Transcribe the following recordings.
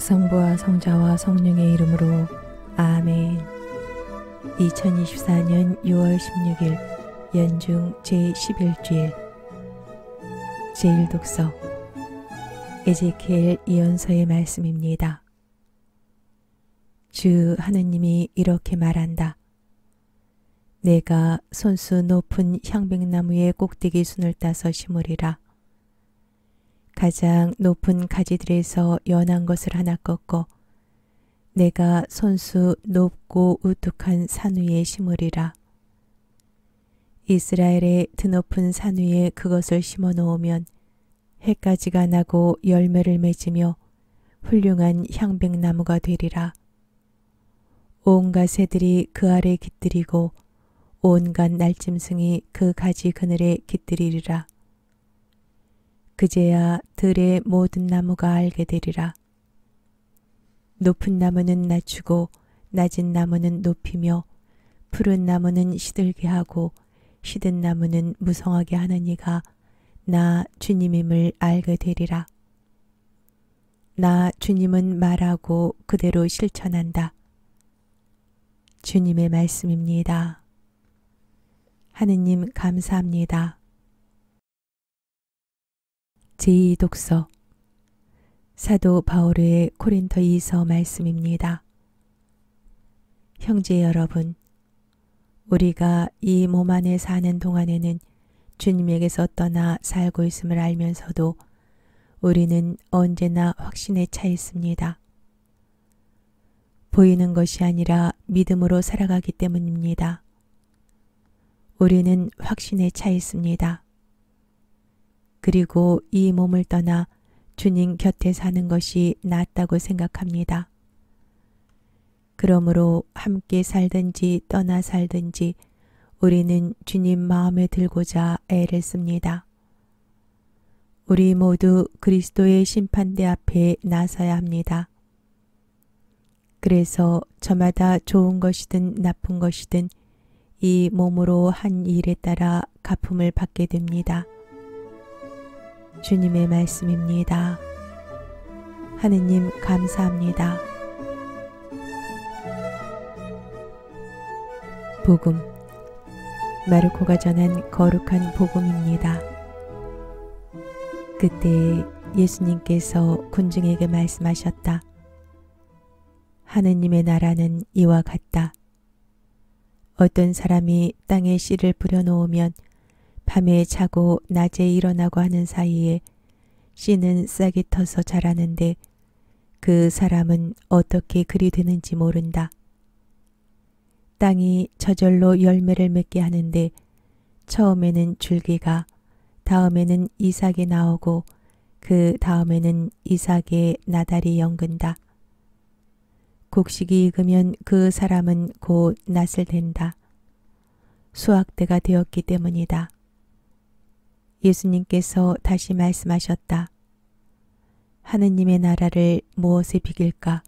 성부와 성자와 성령의 이름으로 아멘. 2024년 6월 16일 연중 제11주일 제1독서 에제키엘 예언서의 말씀입니다. 주 하느님이 이렇게 말한다. 내가 손수 높은 향백나무의 꼭대기 순을 따서 심으리라. 가장 높은 가지들에서 연한 것을 하나 꺾어 내가 손수 높고 우뚝한 산 위에 심으리라. 이스라엘의 드높은 산 위에 그것을 심어 놓으면 해가지가 나고 열매를 맺으며 훌륭한 향백나무가 되리라. 온갖 새들이 그 아래 깃들이고 온갖 날짐승이 그 가지 그늘에 깃들이리라. 그제야 들의 모든 나무가 알게 되리라. 높은 나무는 낮추고 낮은 나무는 높이며 푸른 나무는 시들게 하고 시든 나무는 무성하게 하는 이가 나 주님임을 알게 되리라. 나 주님은 말하고 그대로 실천한다. 주님의 말씀입니다. 하느님 감사합니다. 제2독서 사도 바오르의 고린토이서 말씀입니다. 형제 여러분, 우리가 이 몸 안에 사는 동안에는 주님에게서 떠나 살고 있음을 알면서도 우리는 언제나 확신에 차 있습니다. 보이는 것이 아니라 믿음으로 살아가기 때문입니다. 우리는 확신에 차 있습니다. 그리고 이 몸을 떠나 주님 곁에 사는 것이 낫다고 생각합니다. 그러므로 함께 살든지 떠나 살든지 우리는 주님 마음에 들고자 애를 씁니다. 우리 모두 그리스도의 심판대 앞에 나서야 합니다. 그래서 저마다 좋은 것이든 나쁜 것이든 이 몸으로 한 일에 따라 갚음을 받게 됩니다. 주님의 말씀입니다. 하느님 감사합니다. 복음 마르코가 전한 거룩한 복음입니다. 그때 예수님께서 군중에게 말씀하셨다. 하느님의 나라는 이와 같다. 어떤 사람이 땅에 씨를 뿌려놓으면 밤에 자고 낮에 일어나고 하는 사이에 씨는 싹이 터서 자라는데 그 사람은 어떻게 그리 되는지 모른다. 땅이 저절로 열매를 맺게 하는데 처음에는 줄기가, 다음에는 이삭이 나오고 그 다음에는 이삭의 나달이 연근다. 곡식이 익으면 그 사람은 곧 낫을 댄다. 수확대가 되었기 때문이다. 예수님께서 다시 말씀하셨다. 하느님의 나라를 무엇에 비길까?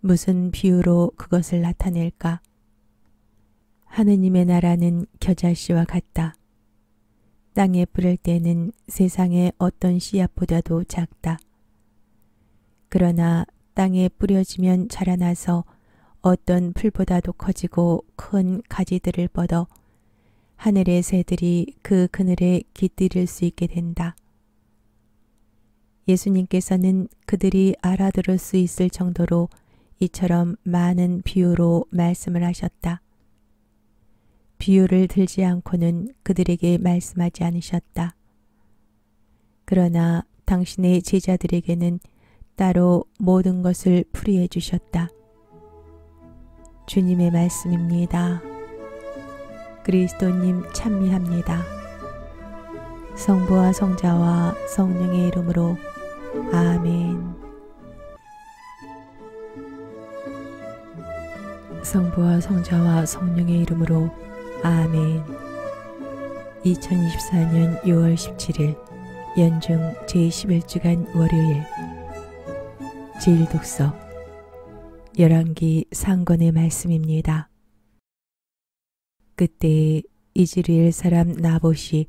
무슨 비유로 그것을 나타낼까? 하느님의 나라는 겨자씨와 같다. 땅에 뿌릴 때는 세상의 어떤 씨앗보다도 작다. 그러나 땅에 뿌려지면 자라나서 어떤 풀보다도 커지고 큰 가지들을 뻗어 하늘의 새들이 그 그늘에 깃들일 수 있게 된다. 예수님께서는 그들이 알아들을 수 있을 정도로 이처럼 많은 비유로 말씀을 하셨다. 비유를 들지 않고는 그들에게 말씀하지 않으셨다. 그러나 당신의 제자들에게는 따로 모든 것을 풀이해 주셨다. 주님의 말씀입니다. 그리스도님 찬미합니다. 성부와 성자와 성령의 이름으로 아멘. 성부와 성자와 성령의 이름으로 아멘. 2024년 6월 17일 연중 제11주간 월요일 제1독서 열왕기 상권의 말씀입니다. 그때 이즈리엘 사람 나봇이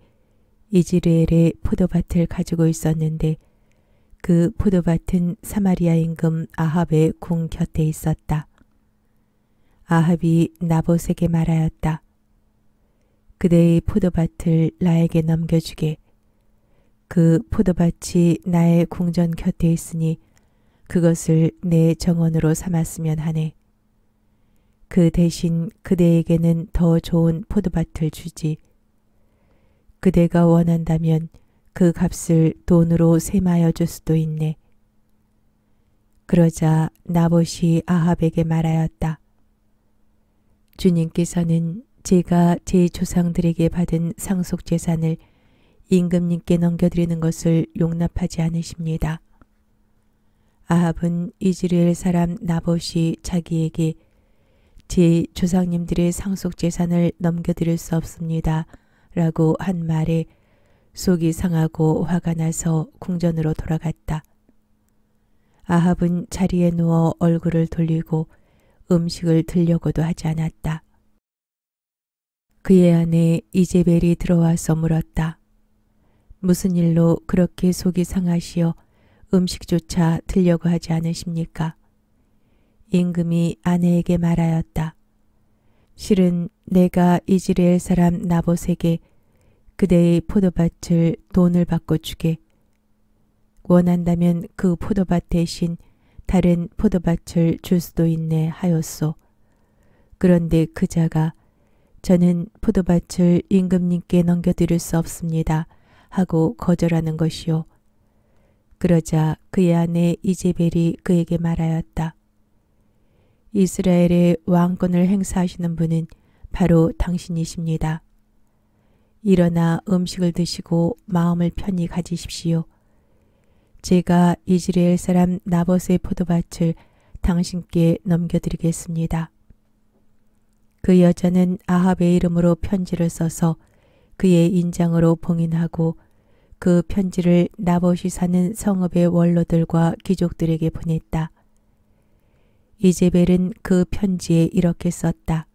이즈리엘의 포도밭을 가지고 있었는데 그 포도밭은 사마리아 임금 아합의 궁 곁에 있었다. 아합이 나봇에게 말하였다. 그대의 포도밭을 나에게 넘겨주게. 그 포도밭이 나의 궁전 곁에 있으니 그것을 내 정원으로 삼았으면 하네. 그 대신 그대에게는 더 좋은 포도밭을 주지. 그대가 원한다면 그 값을 돈으로 셈하여 줄 수도 있네. 그러자 나봇이 아합에게 말하였다. 주님께서는 제가 제 조상들에게 받은 상속재산을 임금님께 넘겨드리는 것을 용납하지 않으십니다. 아합은 이즈라엘 사람 나봇이 자기에게 제 조상님들의 상속재산을 넘겨드릴 수 없습니다. 라고 한 말에 속이 상하고 화가 나서 궁전으로 돌아갔다. 아합은 자리에 누워 얼굴을 돌리고 음식을 들려고도 하지 않았다. 그의 아내 이제벨이 들어와서 물었다. 무슨 일로 그렇게 속이 상하시어 음식조차 들려고 하지 않으십니까? 임금이 아내에게 말하였다. 실은 내가 이즈라엘 사람 나봇에게 그대의 포도밭을 돈을 받고 주게. 원한다면 그 포도밭 대신 다른 포도밭을 줄 수도 있네 하였소. 그런데 그 자가 저는 포도밭을 임금님께 넘겨드릴 수 없습니다 하고 거절하는 것이요. 그러자 그의 아내 이제벨이 그에게 말하였다. 이스라엘의 왕권을 행사하시는 분은 바로 당신이십니다. 일어나 음식을 드시고 마음을 편히 가지십시오. 제가 이즈라엘 사람 나봇의 포도밭을 당신께 넘겨드리겠습니다. 그 여자는 아합의 이름으로 편지를 써서 그의 인장으로 봉인하고 그 편지를 나봇이 사는 성읍의 원로들과 귀족들에게 보냈다. 이제벨은 그 편지에 이렇게 썼다.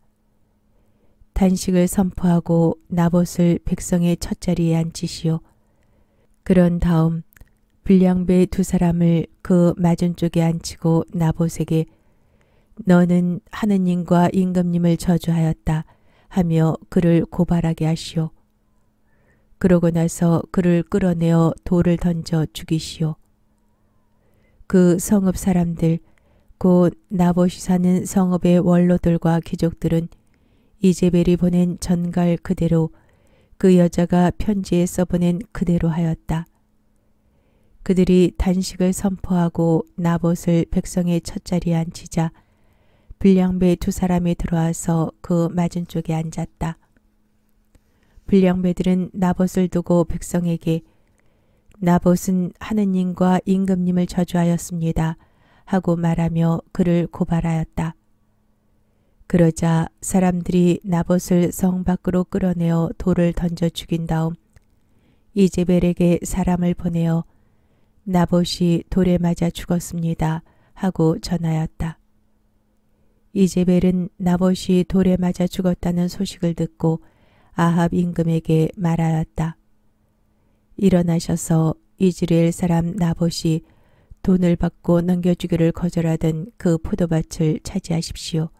단식을 선포하고 나봇을 백성의 첫자리에 앉히시오. 그런 다음 불량배 두 사람을 그 맞은쪽에 앉히고 나봇에게 너는 하느님과 임금님을 저주하였다 하며 그를 고발하게 하시오. 그러고 나서 그를 끌어내어 돌을 던져 죽이시오. 그 성읍 사람들 곧 나봇이 사는 성읍의 원로들과 귀족들은 이제벨이 보낸 전갈 그대로 그 여자가 편지에 써보낸 그대로 하였다. 그들이 단식을 선포하고 나봇을 백성의 첫자리에 앉히자 불량배 두 사람이 들어와서 그 맞은쪽에 앉았다. 불량배들은 나봇을 두고 백성에게 나봇은 하느님과 임금님을 저주하였습니다 하고 말하며 그를 고발하였다. 그러자 사람들이 나봇을 성 밖으로 끌어내어 돌을 던져 죽인 다음 이제벨에게 사람을 보내어 나봇이 돌에 맞아 죽었습니다 하고 전하였다. 이제벨은 나봇이 돌에 맞아 죽었다는 소식을 듣고 아합 임금에게 말하였다. 일어나셔서 이즈라엘 사람 나봇이 돈을 받고 넘겨주기를 거절하던 그 포도밭을 차지하십시오.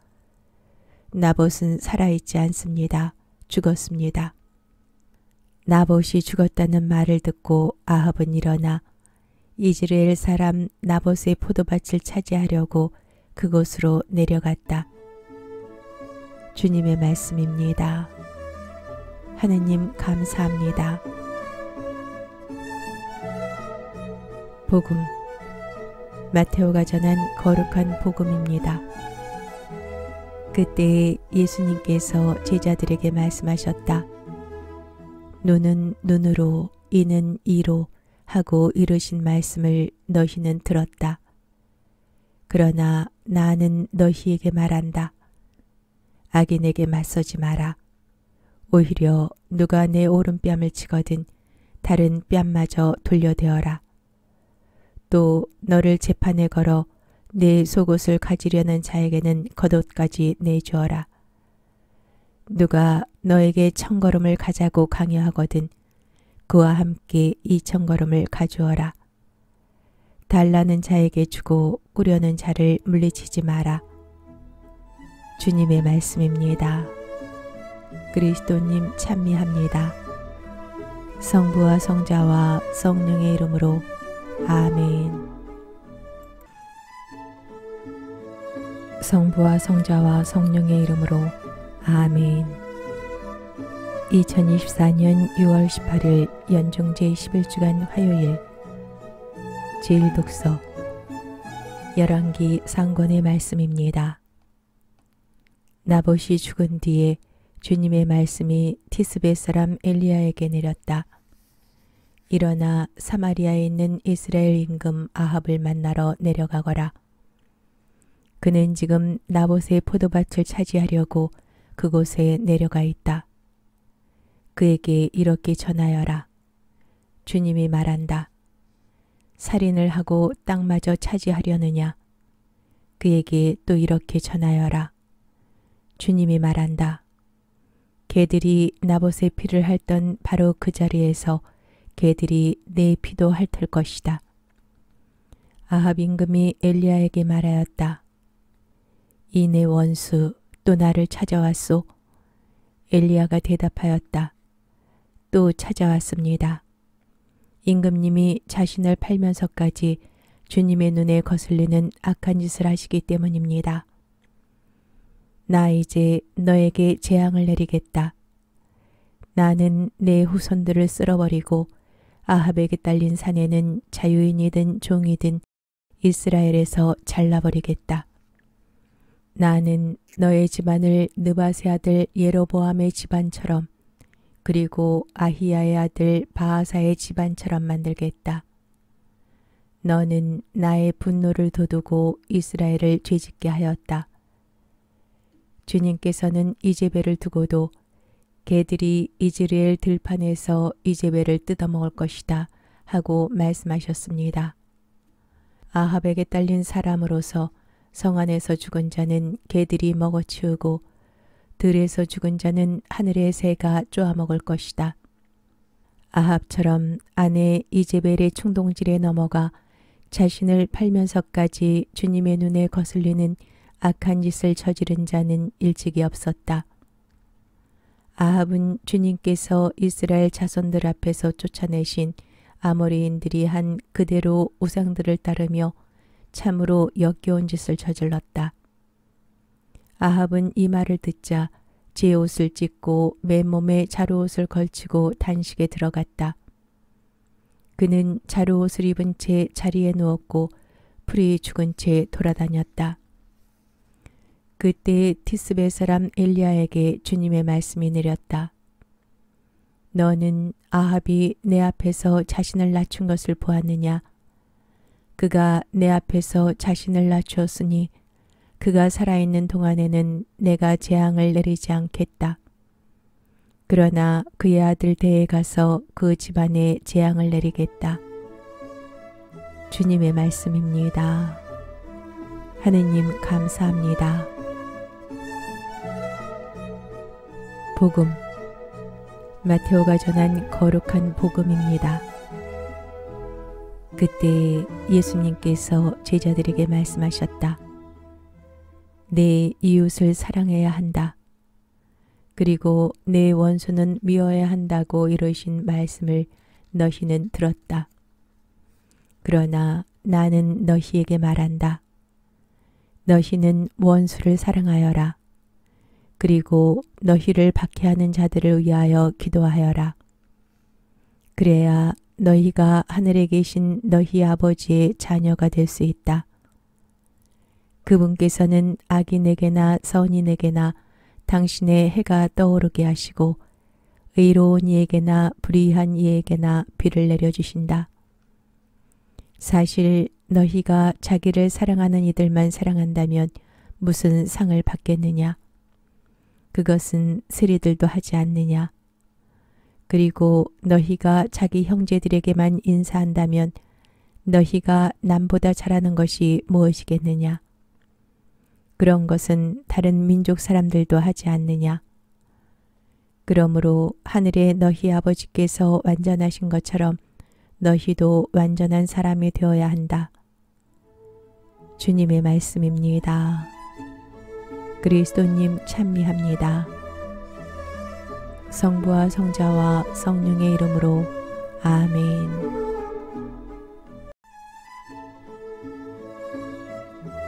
나봇은 살아있지 않습니다. 죽었습니다. 나봇이 죽었다는 말을 듣고 아합은 일어나 이즈라엘 사람 나봇의 포도밭을 차지하려고 그곳으로 내려갔다. 주님의 말씀입니다. 하느님 감사합니다. 복음 마테오가 전한 거룩한 복음입니다. 그때 예수님께서 제자들에게 말씀하셨다. 눈은 눈으로 이는 이로 하고 이르신 말씀을 너희는 들었다. 그러나 나는 너희에게 말한다. 악인에게 맞서지 마라. 오히려 누가 내 오른뺨을 치거든 다른 뺨마저 돌려대어라. 또 너를 재판에 걸어 내 속옷을 가지려는 자에게는 겉옷까지 내주어라. 누가 너에게 청걸음을 가자고 강요하거든 그와 함께 이 청걸음을 가주어라. 달라는 자에게 주고 꾸려는 자를 물리치지 마라. 주님의 말씀입니다. 그리스도님 찬미합니다. 성부와 성자와 성령의 이름으로 아멘. 성부와 성자와 성령의 이름으로 아멘. 2024년 6월 18일 연중 제11주간 화요일 제1독서 열왕기 상권의 말씀입니다. 나봇이 죽은 뒤에 주님의 말씀이 티스베 사람 엘리야에게 내렸다. 일어나 사마리아에 있는 이스라엘 임금 아합을 만나러 내려가거라. 그는 지금 나봇의 포도밭을 차지하려고 그곳에 내려가 있다. 그에게 이렇게 전하여라. 주님이 말한다. 살인을 하고 땅마저 차지하려느냐? 그에게 또 이렇게 전하여라. 주님이 말한다. 개들이 나봇의 피를 핥던 바로 그 자리에서 개들이 내 피도 핥을 것이다. 아합 임금이 엘리야에게 말하였다. 이 내 원수 또 나를 찾아왔소. 엘리야가 대답하였다. 또 찾아왔습니다. 임금님이 자신을 팔면서까지 주님의 눈에 거슬리는 악한 짓을 하시기 때문입니다. 나 이제 너에게 재앙을 내리겠다. 나는 내 후손들을 쓸어버리고 아합에게 딸린 사내는 자유인이든 종이든 이스라엘에서 잘라버리겠다. 나는 너의 집안을 느바세 아들 예로보암의 집안처럼 그리고 아히야의 아들 바하사의 집안처럼 만들겠다. 너는 나의 분노를 돋우고 이스라엘을 죄짓게 하였다. 주님께서는 이제벨을 두고도 개들이 이즈리엘 들판에서 이제벨을 뜯어먹을 것이다 하고 말씀하셨습니다. 아합에게 딸린 사람으로서 성 안에서 죽은 자는 개들이 먹어치우고 들에서 죽은 자는 하늘의 새가 쪼아먹을 것이다. 아합처럼 아내 이제벨의 충동질에 넘어가 자신을 팔면서까지 주님의 눈에 거슬리는 악한 짓을 저지른 자는 일찍이 없었다. 아합은 주님께서 이스라엘 자손들 앞에서 쫓아내신 아모리인들이 한 그대로 우상들을 따르며 참으로 역겨운 짓을 저질렀다. 아합은 이 말을 듣자 제 옷을 찢고 맨몸에 자루옷을 걸치고 단식에 들어갔다. 그는 자루옷을 입은 채 자리에 누웠고 풀이 죽은 채 돌아다녔다. 그때 티스베 사람 엘리야에게 주님의 말씀이 내렸다. 너는 아합이 내 앞에서 자신을 낮춘 것을 보았느냐? 그가 내 앞에서 자신을 낮추었으니 그가 살아있는 동안에는 내가 재앙을 내리지 않겠다. 그러나 그의 아들 대에 가서 그 집안에 재앙을 내리겠다. 주님의 말씀입니다. 하느님 감사합니다. 복음 마테오가 전한 거룩한 복음입니다. 그때 예수님께서 제자들에게 말씀하셨다. 내 이웃을 사랑해야 한다. 그리고 내 원수는 미워해야 한다고 이르신 말씀을 너희는 들었다. 그러나 나는 너희에게 말한다. 너희는 원수를 사랑하여라. 그리고 너희를 박해하는 자들을 위하여 기도하여라. 그래야 너희가 하늘에 계신 너희 아버지의 자녀가 될 수 있다. 그분께서는 악인에게나 선인에게나 당신의 해가 떠오르게 하시고 의로운 이에게나 불의한 이에게나 비를 내려주신다. 사실 너희가 자기를 사랑하는 이들만 사랑한다면 무슨 상을 받겠느냐? 그것은 스리들도 하지 않느냐? 그리고 너희가 자기 형제들에게만 인사한다면 너희가 남보다 잘하는 것이 무엇이겠느냐? 그런 것은 다른 민족 사람들도 하지 않느냐? 그러므로 하늘에 너희 아버지께서 완전하신 것처럼 너희도 완전한 사람이 되어야 한다. 주님의 말씀입니다. 그리스도님 찬미합니다. 성부와 성자와 성령의 이름으로 아멘.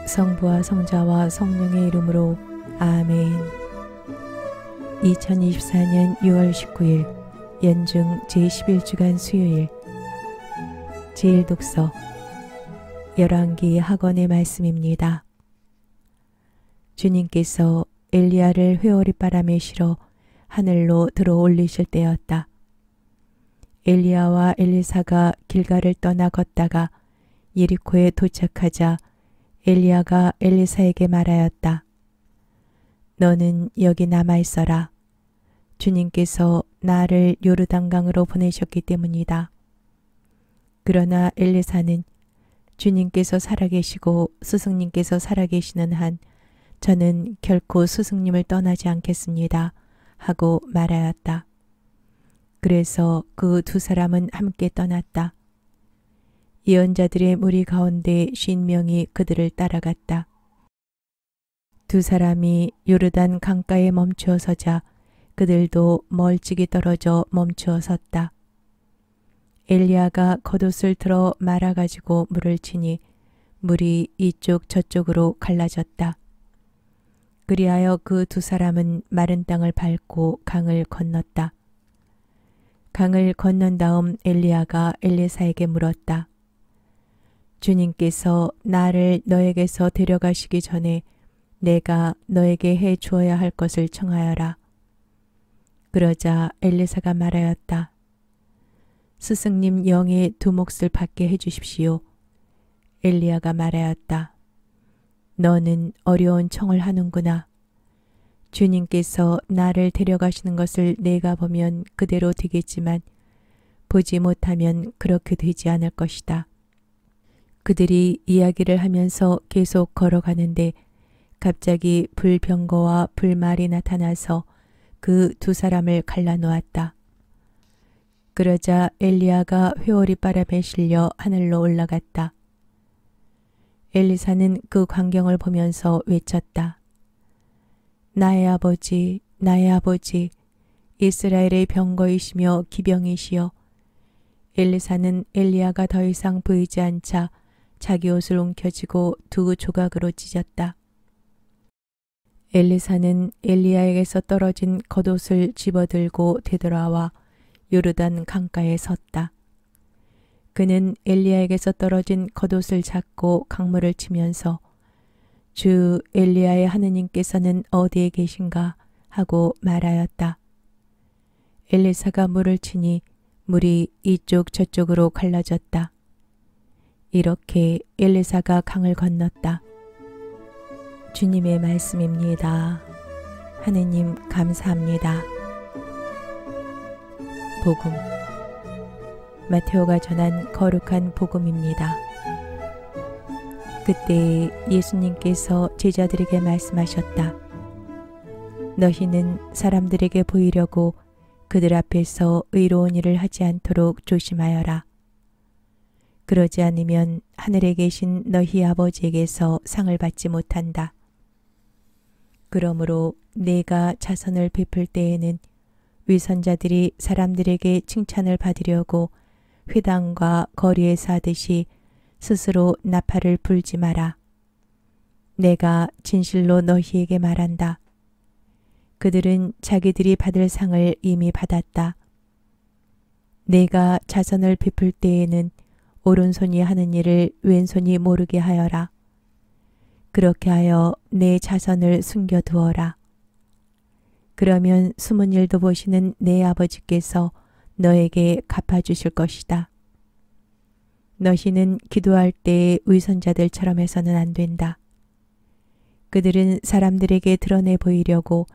성부와 성자와 성령의 이름으로 아멘. 2024년 6월 19일 연중 제11주간 수요일 제1독서 열왕기 학원의 말씀입니다. 주님께서 엘리야를 회오리바람에 실어 하늘로 들어 올리실 때였다. 엘리야와 엘리사가 길가를 떠나 걷다가 예리코에 도착하자 엘리야가 엘리사에게 말하였다. 너는 여기 남아 있어라. 주님께서 나를 요르단강으로 보내셨기 때문이다. 그러나 엘리사는 주님께서 살아계시고 스승님께서 살아계시는 한 저는 결코 스승님을 떠나지 않겠습니다. 하고 말하였다. 그래서 그 두 사람은 함께 떠났다. 예언자들의 무리 가운데 50명이 그들을 따라갔다. 두 사람이 요르단 강가에 멈추어 서자 그들도 멀찍이 떨어져 멈추어 섰다. 엘리야가 겉옷을 들어 말아가지고 물을 치니 물이 이쪽 저쪽으로 갈라졌다. 그리하여 그 두 사람은 마른 땅을 밟고 강을 건넜다. 강을 건넌 다음 엘리야가 엘리사에게 물었다. 주님께서 나를 너에게서 데려가시기 전에 내가 너에게 해 주어야 할 것을 청하여라. 그러자 엘리사가 말하였다. 스승님 영의 두 몫을 받게 해주십시오. 엘리야가 말하였다. 너는 어려운 청을 하는구나. 주님께서 나를 데려가시는 것을 내가 보면 그대로 되겠지만 보지 못하면 그렇게 되지 않을 것이다. 그들이 이야기를 하면서 계속 걸어가는데 갑자기 불병거와 불말이 나타나서 그 두 사람을 갈라놓았다. 그러자 엘리야가 회오리바람에 실려 하늘로 올라갔다. 엘리사는 그 광경을 보면서 외쳤다. 나의 아버지, 나의 아버지, 이스라엘의 병거이시며 기병이시여. 엘리사는 엘리야가 더 이상 보이지 않자 자기 옷을 움켜쥐고 두 조각으로 찢었다. 엘리사는 엘리야에게서 떨어진 겉옷을 집어들고 되돌아와 요르단 강가에 섰다. 그는 엘리야에게서 떨어진 겉옷을 잡고 강물을 치면서 주 엘리야의 하느님께서는 어디에 계신가 하고 말하였다. 엘리사가 물을 치니 물이 이쪽 저쪽으로 갈라졌다. 이렇게 엘리사가 강을 건넜다. 주님의 말씀입니다. 하느님 감사합니다. 복음 마테오가 전한 거룩한 복음입니다. 그때 예수님께서 제자들에게 말씀하셨다. 너희는 사람들에게 보이려고 그들 앞에서 의로운 일을 하지 않도록 조심하여라. 그러지 않으면 하늘에 계신 너희 아버지에게서 상을 받지 못한다. 그러므로 내가 자선을 베풀 때에는 위선자들이 사람들에게 칭찬을 받으려고 회당과 거리에서 하듯이 스스로 나팔을 불지 마라. 내가 진실로 너희에게 말한다. 그들은 자기들이 받을 상을 이미 받았다. 내가 자선을 베풀 때에는 오른손이 하는 일을 왼손이 모르게 하여라. 그렇게 하여 내 자선을 숨겨두어라. 그러면 숨은 일도 보시는 내 아버지께서 너에게 갚아주실 것이다. 너희는 기도할 때에 위선자들처럼 해서는 안 된다. 그들은 사람들에게 드러내 보이려고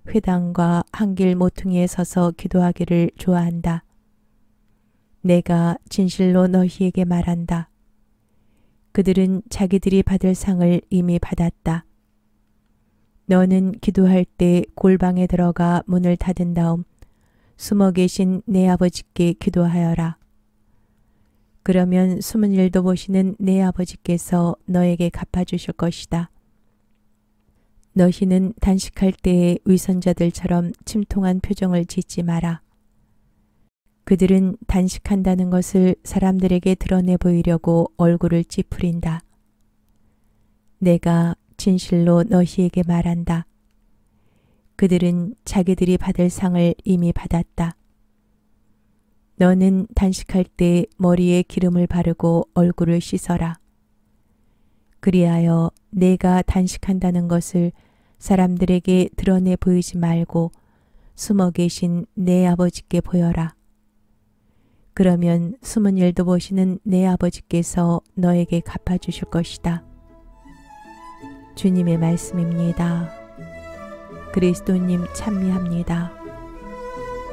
회당과 한길 모퉁이에 서서 기도하기를 좋아한다. 내가 진실로 너희에게 말한다. 그들은 자기들이 받을 상을 이미 받았다. 너는 기도할 때 골방에 들어가 문을 닫은 다음 숨어 계신 내 아버지께 기도하여라. 그러면 숨은 일도 보시는 내 아버지께서 너에게 갚아주실 것이다. 너희는 단식할 때에 위선자들처럼 침통한 표정을 짓지 마라. 그들은 단식한다는 것을 사람들에게 드러내 보이려고 얼굴을 찌푸린다. 내가 진실로 너희에게 말한다. 그들은 자기들이 받을 상을 이미 받았다. 너는 단식할 때 머리에 기름을 바르고 얼굴을 씻어라. 그리하여 내가 단식한다는 것을 사람들에게 드러내 보이지 말고 숨어 계신 내 아버지께 보여라. 그러면 숨은 일도 보시는 내 아버지께서 너에게 갚아주실 것이다. 주님의 말씀입니다. 그리스도님 찬미합니다.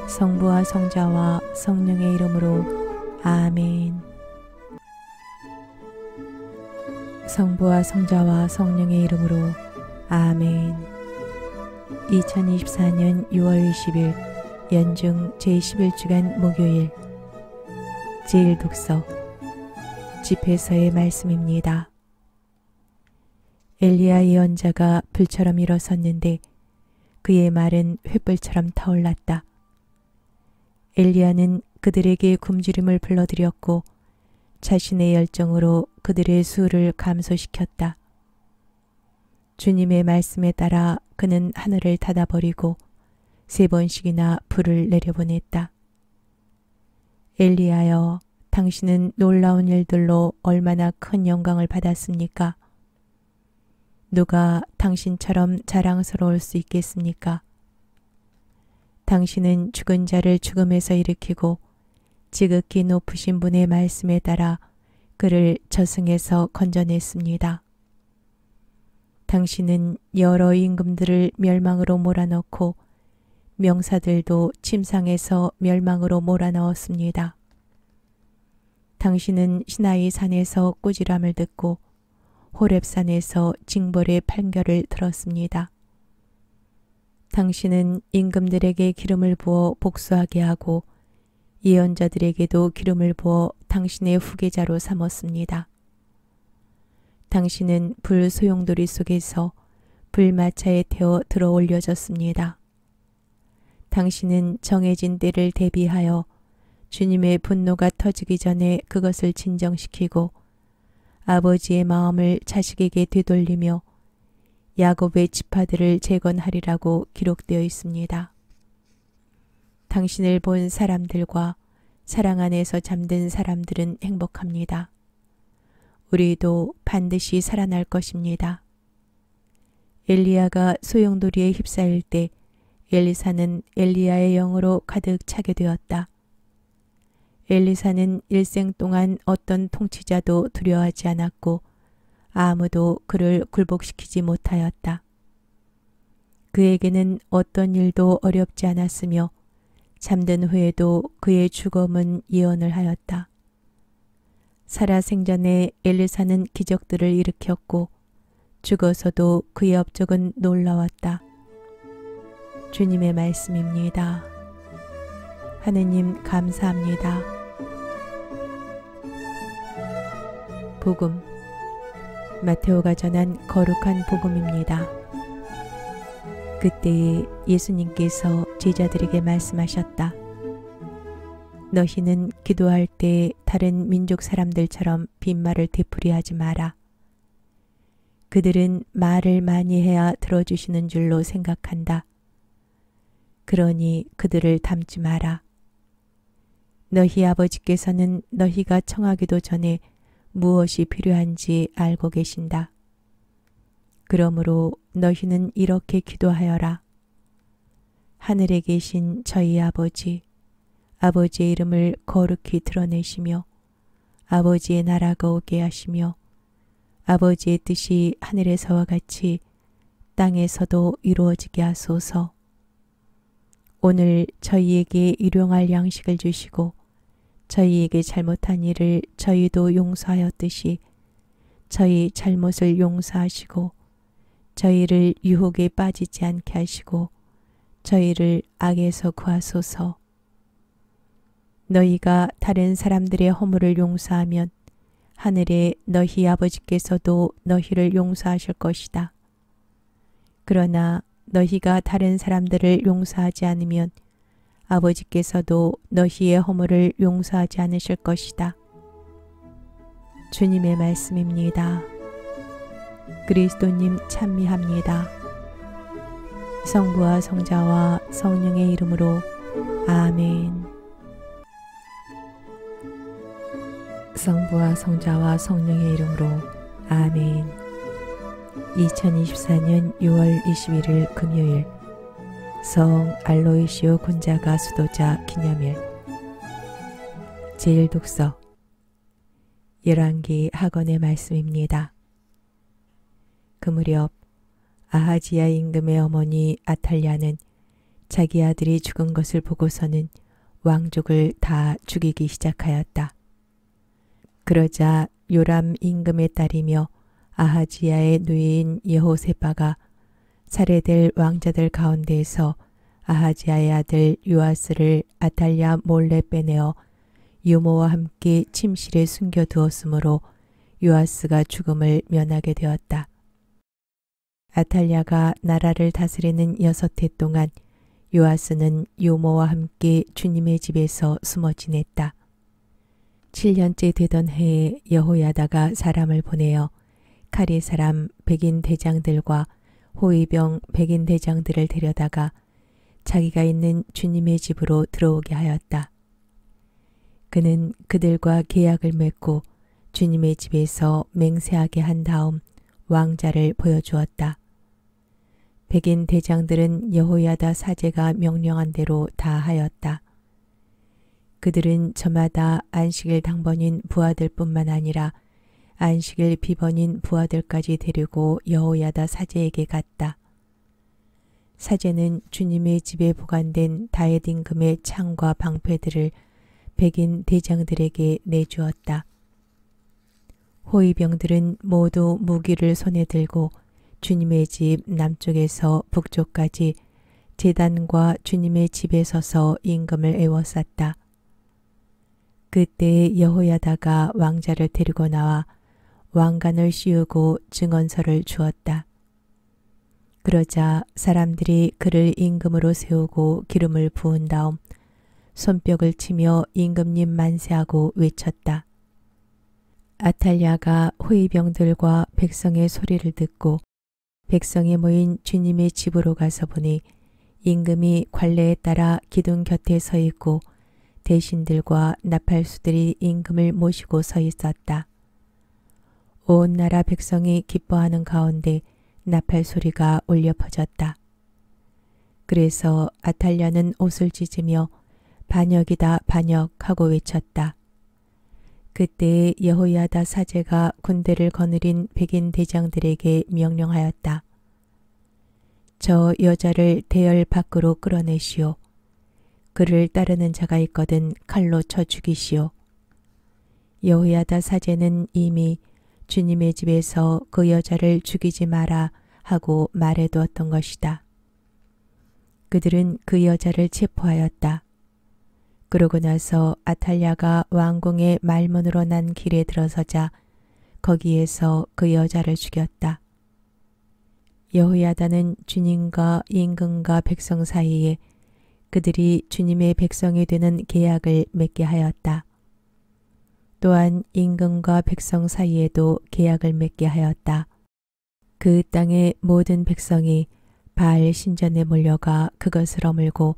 성부와 성자와 성령의 이름으로 아멘. 성부와 성자와 성령의 이름으로 아멘. 2024년 6월 20일 연중 제11주간 목요일 제1독서 집회서의 말씀입니다. 엘리야 예언자가 불처럼 일어섰는데 그의 말은 횃불처럼 타올랐다. 엘리야는 그들에게 굶주림을 불러들였고 자신의 열정으로 그들의 수를 감소시켰다. 주님의 말씀에 따라 그는 하늘을 닫아버리고 3번씩이나 불을 내려보냈다. 엘리야여, 당신은 놀라운 일들로 얼마나 큰 영광을 받았습니까? 누가 당신처럼 자랑스러울 수 있겠습니까? 당신은 죽은 자를 죽음에서 일으키고 지극히 높으신 분의 말씀에 따라 그를 저승에서 건져냈습니다. 당신은 여러 임금들을 멸망으로 몰아넣고 명사들도 침상에서 멸망으로 몰아넣었습니다. 당신은 시나이 산에서 꾸지람을 듣고 호렙산에서 징벌의 판결을 들었습니다. 당신은 임금들에게 기름을 부어 복수하게 하고 예언자들에게도 기름을 부어 당신의 후계자로 삼았습니다. 당신은 불 소용돌이 속에서 불마차에 태워 들어 올려졌습니다. 당신은 정해진 때를 대비하여 주님의 분노가 터지기 전에 그것을 진정시키고 아버지의 마음을 자식에게 되돌리며 야곱의 지파들을 재건하리라고 기록되어 있습니다. 당신을 본 사람들과 사랑 안에서 잠든 사람들은 행복합니다. 우리도 반드시 살아날 것입니다. 엘리야가 소용돌이에 휩싸일 때 엘리사는 엘리야의 영으로 가득 차게 되었다. 엘리사는 일생 동안 어떤 통치자도 두려워하지 않았고 아무도 그를 굴복시키지 못하였다. 그에게는 어떤 일도 어렵지 않았으며 잠든 후에도 그의 죽음은 예언을 하였다. 살아생전에 엘리사는 기적들을 일으켰고 죽어서도 그의 업적은 놀라웠다. 주님의 말씀입니다. 하느님 감사합니다. 복음 마테오가 전한 거룩한 복음입니다. 그때에 예수님께서 제자들에게 말씀하셨다. 너희는 기도할 때 다른 민족 사람들처럼 빈말을 되풀이하지 마라. 그들은 말을 많이 해야 들어주시는 줄로 생각한다. 그러니 그들을 닮지 마라. 너희 아버지께서는 너희가 청하기도 전에 무엇이 필요한지 알고 계신다. 그러므로 너희는 이렇게 기도하여라. 하늘에 계신 저희 아버지, 아버지의 이름을 거룩히 드러내시며 아버지의 나라가 오게 하시며 아버지의 뜻이 하늘에서와 같이 땅에서도 이루어지게 하소서. 오늘 저희에게 일용할 양식을 주시고 저희에게 잘못한 일을 저희도 용서하였듯이 저희 잘못을 용서하시고 저희를 유혹에 빠지지 않게 하시고 저희를 악에서 구하소서. 너희가 다른 사람들의 허물을 용서하면 하늘에 너희 아버지께서도 너희를 용서하실 것이다. 그러나 너희가 다른 사람들을 용서하지 않으면 아버지께서도 너희의 허물을 용서하지 않으실 것이다. 주님의 말씀입니다. 그리스도님 찬미합니다. 성부와 성자와 성령의 이름으로 아멘. 성부와 성자와 성령의 이름으로 아멘. 2024년 6월 21일 금요일 성 알로이시오 곤자가 수도자 기념일. 제1독서 열왕기 학원의 말씀입니다. 그 무렵 아하지야 임금의 어머니 아탈랴는 자기 아들이 죽은 것을 보고서는 왕족을 다 죽이기 시작하였다. 그러자 요람 임금의 딸이며 아하지야의 누이인 여호세바가 살해될 왕자들 가운데에서 아하지야의 아들 요아스를 아탈랴 몰래 빼내어 유모와 함께 침실에 숨겨두었으므로 요아스가 죽음을 면하게 되었다. 아탈랴가 나라를 다스리는 6해 동안 요아스는 요모와 함께 주님의 집에서 숨어 지냈다. 7년째 되던 해에 여호야다가 사람을 보내어 카리 사람 백인 대장들과 호위병 백인 대장들을 데려다가 자기가 있는 주님의 집으로 들어오게 하였다. 그는 그들과 계약을 맺고 주님의 집에서 맹세하게 한 다음 왕자를 보여주었다. 백인 대장들은 여호야다 사제가 명령한 대로 다 하였다. 그들은 저마다 안식일 당번인 부하들뿐만 아니라 안식일 비번인 부하들까지 데리고 여호야다 사제에게 갔다. 사제는 주님의 집에 보관된 다윗 임금의 창과 방패들을 백인 대장들에게 내주었다. 호위병들은 모두 무기를 손에 들고 주님의 집 남쪽에서 북쪽까지 제단과 주님의 집에 서서 임금을 애워쌌다. 그때 여호야다가 왕자를 데리고 나와 왕관을 씌우고 증언서를 주었다. 그러자 사람들이 그를 임금으로 세우고 기름을 부은 다음 손뼉을 치며 임금님 만세하고 외쳤다. 아탈랴가 호위병들과 백성의 소리를 듣고 백성이 모인 주님의 집으로 가서 보니 임금이 관례에 따라 기둥 곁에 서 있고 대신들과 나팔수들이 임금을 모시고 서 있었다. 온 나라 백성이 기뻐하는 가운데 나팔 소리가 울려 퍼졌다. 그래서 아탈랴는 옷을 찢으며 반역이다 반역 하고 외쳤다. 그때 여호야다 사제가 군대를 거느린 백인 대장들에게 명령하였다. 저 여자를 대열 밖으로 끌어내시오. 그를 따르는 자가 있거든 칼로 쳐 죽이시오. 여호야다 사제는 이미 주님의 집에서 그 여자를 죽이지 마라 하고 말해두었던 것이다. 그들은 그 여자를 체포하였다. 그러고 나서 아탈랴가 왕궁의 말문으로 난 길에 들어서자 거기에서 그 여자를 죽였다. 여호야다는 주님과 임금과 백성 사이에 그들이 주님의 백성이 되는 계약을 맺게 하였다. 또한 임금과 백성 사이에도 계약을 맺게 하였다. 그 땅의 모든 백성이 바알 신전에 몰려가 그것을 어물고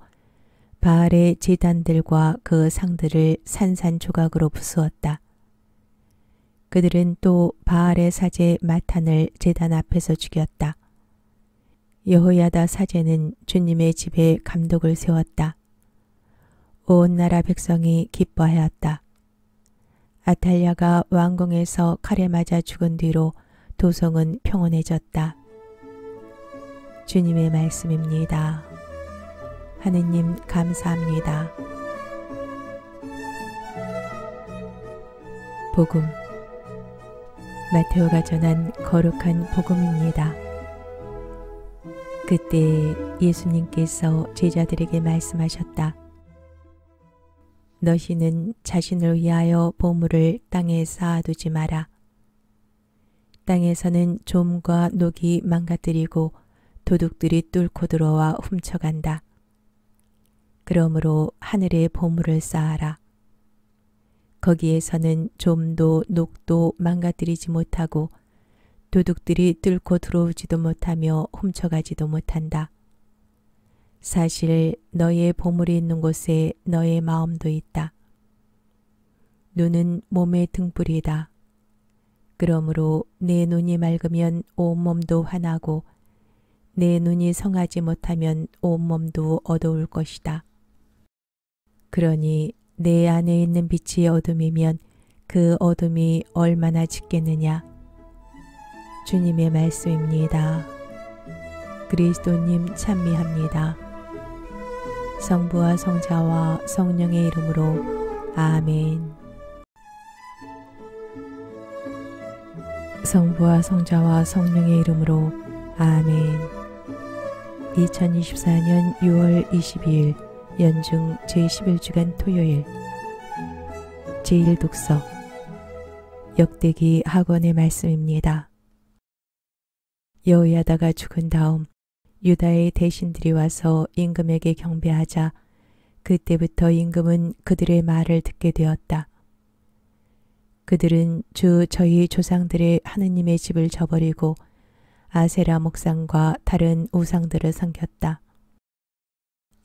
바알의 제단들과 그 상들을 산산조각으로 부수었다. 그들은 또 바알의 사제 마탄을 제단 앞에서 죽였다. 여호야다 사제는 주님의 집에 감독을 세웠다. 온 나라 백성이 기뻐하였다. 아탈랴가 왕궁에서 칼에 맞아 죽은 뒤로 도성은 평온해졌다. 주님의 말씀입니다. 하느님 감사합니다. 복음 마테오가 전한 거룩한 복음입니다. 그때 예수님께서 제자들에게 말씀하셨다. 너희는 자신을 위하여 보물을 땅에 쌓아두지 마라. 땅에서는 좀과 녹이 망가뜨리고 도둑들이 뚫고 들어와 훔쳐간다. 그러므로 하늘에 보물을 쌓아라. 거기에서는 좀도 녹도 망가뜨리지 못하고 도둑들이 뚫고 들어오지도 못하며 훔쳐가지도 못한다. 사실 너의 보물이 있는 곳에 너의 마음도 있다. 눈은 몸의 등불이다. 그러므로 내 눈이 맑으면 온몸도 환하고 내 눈이 성하지 못하면 온몸도 어두울 것이다. 그러니 내 안에 있는 빛이 어둠이면 그 어둠이 얼마나 짙겠느냐. 주님의 말씀입니다. 그리스도님 찬미합니다. 성부와 성자와 성령의 이름으로 아멘. 성부와 성자와 성령의 이름으로 아멘. 2024년 6월 22일 연중 제11주간 토요일 제1독서 역대기 학원의 말씀입니다. 여호야다가 죽은 다음 유다의 대신들이 와서 임금에게 경배하자 그때부터 임금은 그들의 말을 듣게 되었다. 그들은 주 저희 조상들의 하느님의 집을 저버리고 아세라 목상과 다른 우상들을 섬겼다.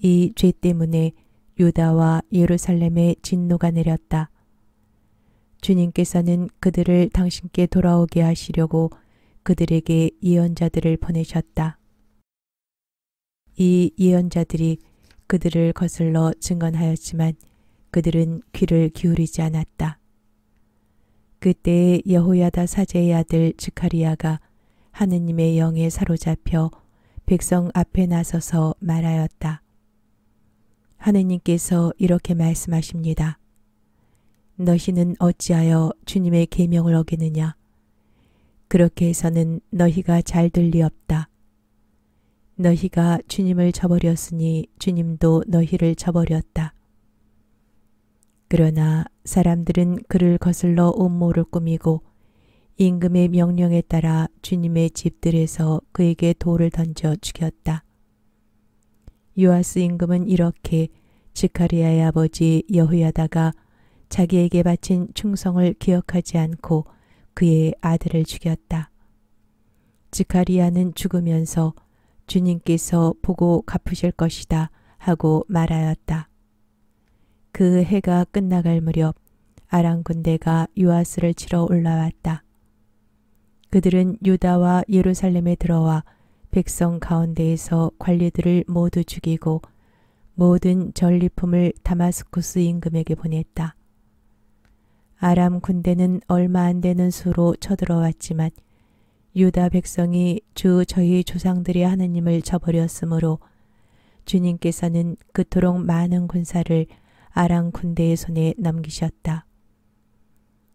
이 죄 때문에 유다와 예루살렘에 진노가 내렸다. 주님께서는 그들을 당신께 돌아오게 하시려고 그들에게 예언자들을 보내셨다. 이 예언자들이 그들을 거슬러 증언하였지만 그들은 귀를 기울이지 않았다. 그때 여호야다 사제의 아들 즈카리야가 하느님의 영에 사로잡혀 백성 앞에 나서서 말하였다. 하느님께서 이렇게 말씀하십니다. 너희는 어찌하여 주님의 계명을 어기느냐? 그렇게 해서는 너희가 잘 될 리 없다. 너희가 주님을 저버렸으니 주님도 너희를 저버렸다. 그러나 사람들은 그를 거슬러 음모를 꾸미고 임금의 명령에 따라 주님의 집들에서 그에게 돌을 던져 죽였다. 요아스 임금은 이렇게 즈카리야의 아버지 여호야다가 자기에게 바친 충성을 기억하지 않고 그의 아들을 죽였다. 즈카리야는 죽으면서 주님께서 보고 갚으실 것이다 하고 말하였다. 그 해가 끝나갈 무렵 아람 군대가 요아스를 치러 올라왔다. 그들은 유다와 예루살렘에 들어와 백성 가운데에서 관리들을 모두 죽이고 모든 전리품을 다마스쿠스 임금에게 보냈다. 아람 군대는 얼마 안 되는 수로 쳐들어왔지만 유다 백성이 주 저희 조상들의 하느님을 저버렸으므로 주님께서는 그토록 많은 군사를 아람 군대의 손에 넘기셨다.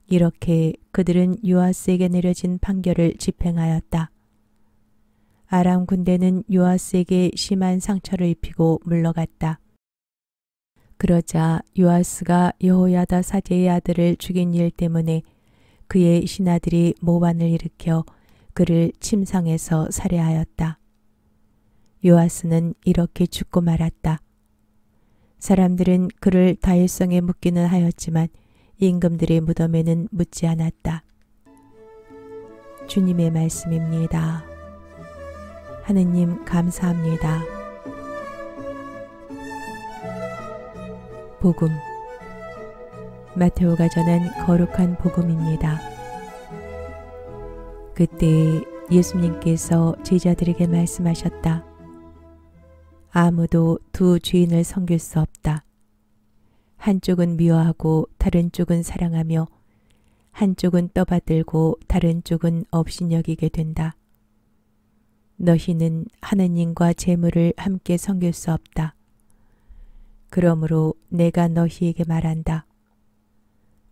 이렇게 그들은 요아스에게 내려진 판결을 집행하였다. 아람 군대는 요아스에게 심한 상처를 입히고 물러갔다. 그러자 요아스가 여호야다 사제의 아들을 죽인 일 때문에 그의 신하들이 모반을 일으켜 그를 침상에서 살해하였다. 요아스는 이렇게 죽고 말았다. 사람들은 그를 다윗성에 묻기는 하였지만 임금들의 무덤에는 묻지 않았다. 주님의 말씀입니다. 하느님 감사합니다. 복음 마테오가 전한 거룩한 복음입니다. 그때 예수님께서 제자들에게 말씀하셨다. 아무도 두 주인을 섬길 수 없다. 한쪽은 미워하고 다른 쪽은 사랑하며 한쪽은 떠받들고 다른 쪽은 업신여기게 된다. 너희는 하느님과 재물을 함께 섬길 수 없다. 그러므로 내가 너희에게 말한다.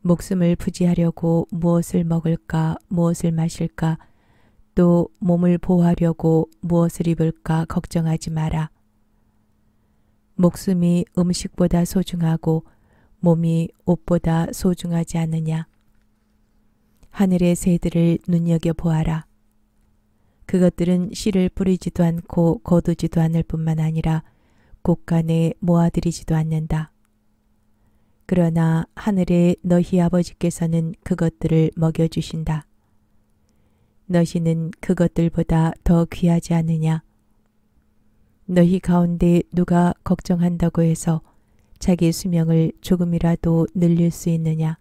목숨을 부지하려고 무엇을 먹을까, 무엇을 마실까, 또 몸을 보호하려고 무엇을 입을까 걱정하지 마라. 목숨이 음식보다 소중하고 몸이 옷보다 소중하지 않느냐. 하늘의 새들을 눈여겨보아라. 그것들은 씨를 뿌리지도 않고 거두지도 않을 뿐만 아니라 곳간에 모아들이지도 않는다. 그러나 하늘의 너희 아버지께서는 그것들을 먹여주신다. 너희는 그것들보다 더 귀하지 않느냐? 너희 가운데 누가 걱정한다고 해서 자기 수명을 조금이라도 늘릴 수 있느냐?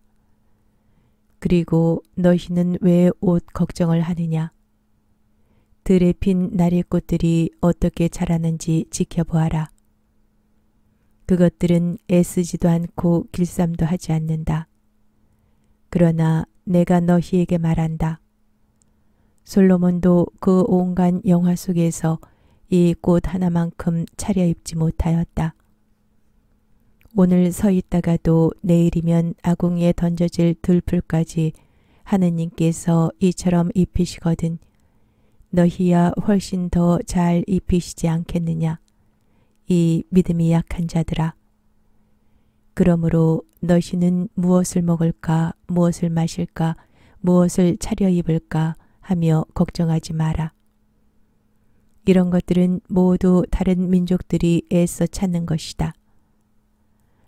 그리고 너희는 왜 옷 걱정을 하느냐? 들에 핀 나리꽃들이 어떻게 자라는지 지켜보아라. 그것들은 애쓰지도 않고 길쌈도 하지 않는다. 그러나 내가 너희에게 말한다. 솔로몬도 그 온갖 영화 속에서 이 꽃 하나만큼 차려입지 못하였다. 오늘 서 있다가도 내일이면 아궁이에 던져질 들풀까지 하느님께서 이처럼 입히시거든 너희야 훨씬 더 잘 입히시지 않겠느냐. 이 믿음이 약한 자들아. 그러므로 너희는 무엇을 먹을까, 무엇을 마실까, 무엇을 차려입을까 하며 걱정하지 마라. 이런 것들은 모두 다른 민족들이 애써 찾는 것이다.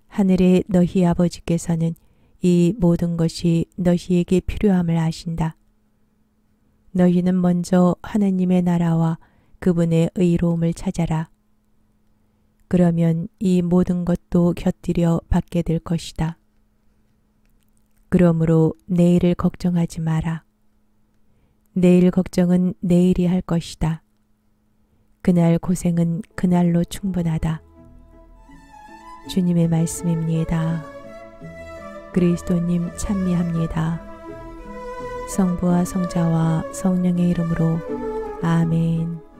하늘의 너희 아버지께서는 이 모든 것이 너희에게 필요함을 아신다. 너희는 먼저 하느님의 나라와 그분의 의로움을 찾아라. 그러면 이 모든 것도 곁들여 받게 될 것이다. 그러므로 내일을 걱정하지 마라. 내일 걱정은 내일이 할 것이다. 그날 고생은 그날로 충분하다. 주님의 말씀입니다. 그리스도님 찬미합니다. 성부와 성자와 성령의 이름으로 아멘.